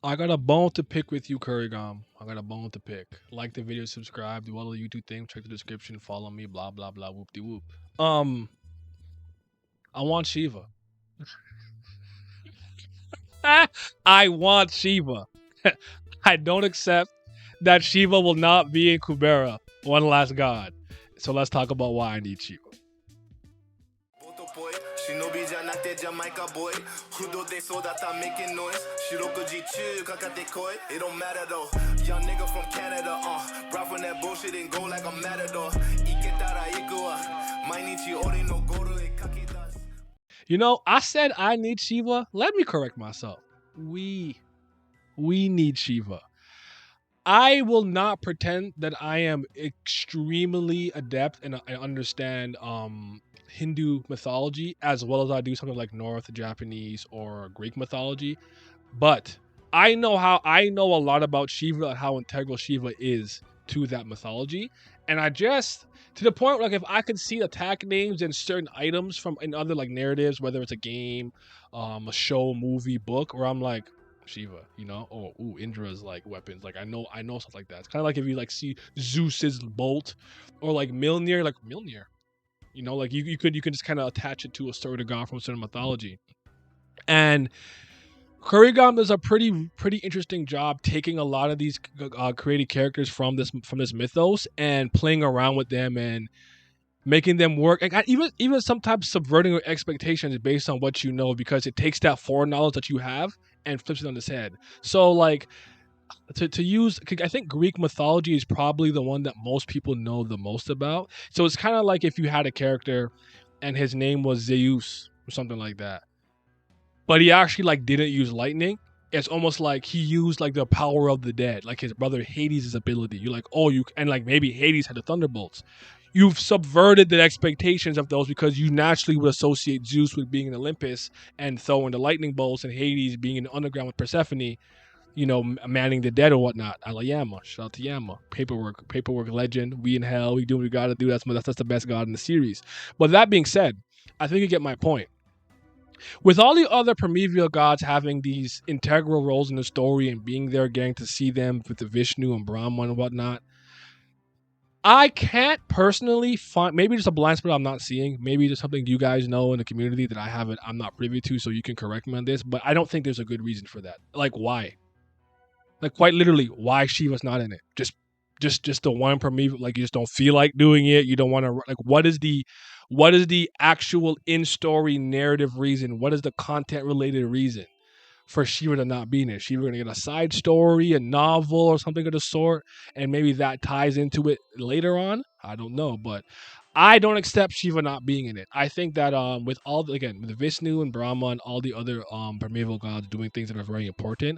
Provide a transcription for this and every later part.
I got a bone to pick with you, Currygom. I got a bone to pick. Like the video, subscribe, do all the YouTube things, check the description, follow me, blah blah blah, whoop de whoop. Um, I want Shiva. I want Shiva. I don't accept that Shiva will not be in Kubera, one last god. So let's talk about why I need Shiva. 忍びじゃなくてジャマイカボーイ不動で育った making noise 四六時中かかってこい It don't matter though Young nigga from Canada Brought from that bullshit and go like a matador 行けたら行くわ毎日俺のゴールへ書き出す You know, I said I need Shiva. Let me correct myself. We need Shiva. I will not pretend that I am extremely adept and I understand Hindu mythology as well as I do something like North Japanese or Greek mythology, but I know a lot about Shiva and how integral Shiva is to that mythology, and I just to the point where, like if I could see attack names and certain items from in other like narratives, whether it's a game, a show, movie, book, where I'm like Shiva, you know, or ooh, Indra's like weapons. Like I know stuff like that. It's kind of like if you like see Zeus's bolt, or like Milnir, you know, like you could just kind of attach it to a certain god from a certain mythology. And Currygom does a pretty interesting job taking a lot of these created characters from this mythos and playing around with them and making them work. Like even sometimes subverting your expectations based on what you know, because it takes that foreknowledge that you have and flips it on its head. So like to use, I think Greek mythology is probably the one that most people know the most about. So it's kind of like if you had a character and his name was Zeus or something like that, but he actually like didn't use lightning. It's almost like he used like the power of the dead, like his brother Hades' ability. You're like, oh, you and like maybe Hades had the thunderbolts. You've subverted the expectations of those because you naturally would associate Zeus with being in Olympus and throwing the lightning bolts, and Hades being in the underground with Persephone, you know, manning the dead or whatnot. I like Yama. Shout out to Yama. Paperwork legend. We in hell. We do what we gotta do. That's the best god in the series. But that being said, I think you get my point. With all the other primordial gods having these integral roles in the story and being there, getting to see them with the Vishnu and Brahma and whatnot, I can't personally find, maybe just a blind spot I'm not seeing. Maybe just something you guys know in the community that I'm not privy to, so you can correct me on this. But I don't think there's a good reason for that. Like why? Like quite literally, why Shiva's not in it? Just the one primordial. Like you just don't feel like doing it. You don't want to. Like what is the actual in story narrative reason? What is the content related reason for Shiva to not be in it? Shiva gonna get a side story, a novel, or something of the sort, and maybe that ties into it later on. I don't know, but I don't accept Shiva not being in it. I think that with all again with Vishnu and Brahma and all the other primeval gods doing things that are very important,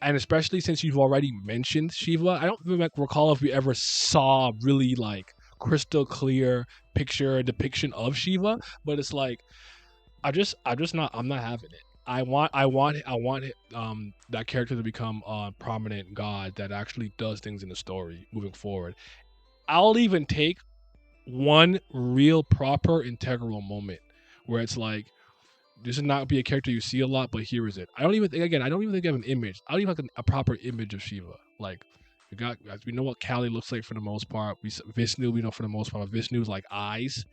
and especially since you've already mentioned Shiva, I don't recall if we ever saw really like crystal clear depiction of Shiva, but it's like I'm not having it. I want that character to become a prominent god that actually does things in the story moving forward. I'll even take one real proper integral moment where it's like this would not be a character you see a lot, but here is it. I don't even think I have an image. I don't even have a proper image of Shiva. Like we know what Kali looks like for the most part. Vishnu, we know for the most part. Vishnu's like eyes.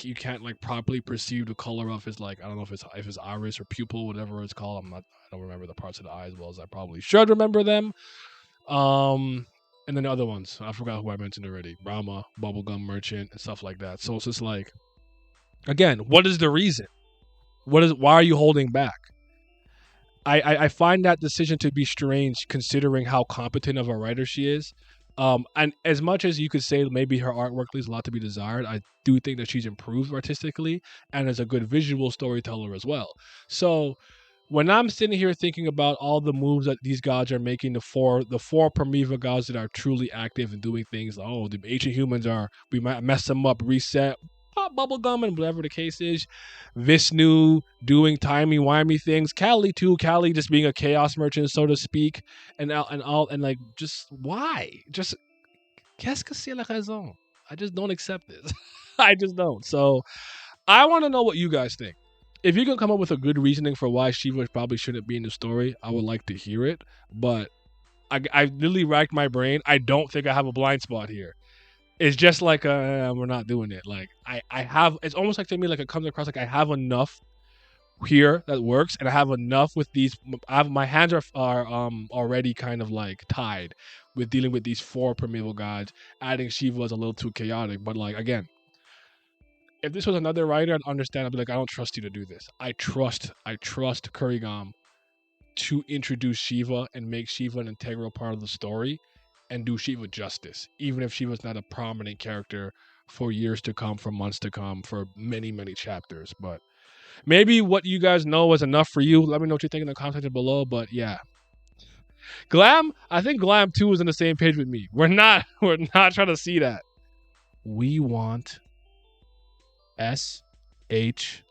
You can't like properly perceive the color of his, like, I don't know if it's iris or pupil, whatever it's called. I don't remember the parts of the eye as well as I probably should remember them. And then the other ones, I forgot who I mentioned already. Brahma, bubblegum merchant, and stuff like that. So it's just like, again, what is the reason? Why are you holding back? I find that decision to be strange considering how competent of a writer she is. And as much as you could say maybe her artwork leaves a lot to be desired, I do think that she's improved artistically and is a good visual storyteller as well. So when I'm sitting here thinking about all the moves that these gods are making, the four Primeva gods that are truly active and doing things, oh, the ancient humans we might mess them up, reset, pop bubblegum, and whatever the case is. Vishnu doing timey-wimey things. Kali too. Kali just being a chaos merchant, so to speak. And like, just why? Just qu'est-ce que c'est la raison? I just don't accept this. I just don't. So I want to know what you guys think. If you can come up with a good reasoning for why Shiva probably shouldn't be in the story, I would like to hear it. But I literally racked my brain. I don't think I have a blind spot here. It's just like we're not doing it. Like I have. It's almost like to me like it comes across like I have enough here that works, and I have enough with these. I have my hands are already kind of like tied with dealing with these four primeval gods. Adding Shiva is a little too chaotic, but like again, if this was another writer, I'd understand. I'd be like, I don't trust you to do this. I trust Currygom to introduce Shiva and make Shiva an integral part of the story and do Shiva justice, even if Shiva's not a prominent character for years to come, for months to come, for many, many chapters. But maybe what you guys know is enough for you. Let me know what you think in the comments below. But yeah. Glam, I think Glam 2 is on the same page with me. We're not trying to see that. We want SHIVA.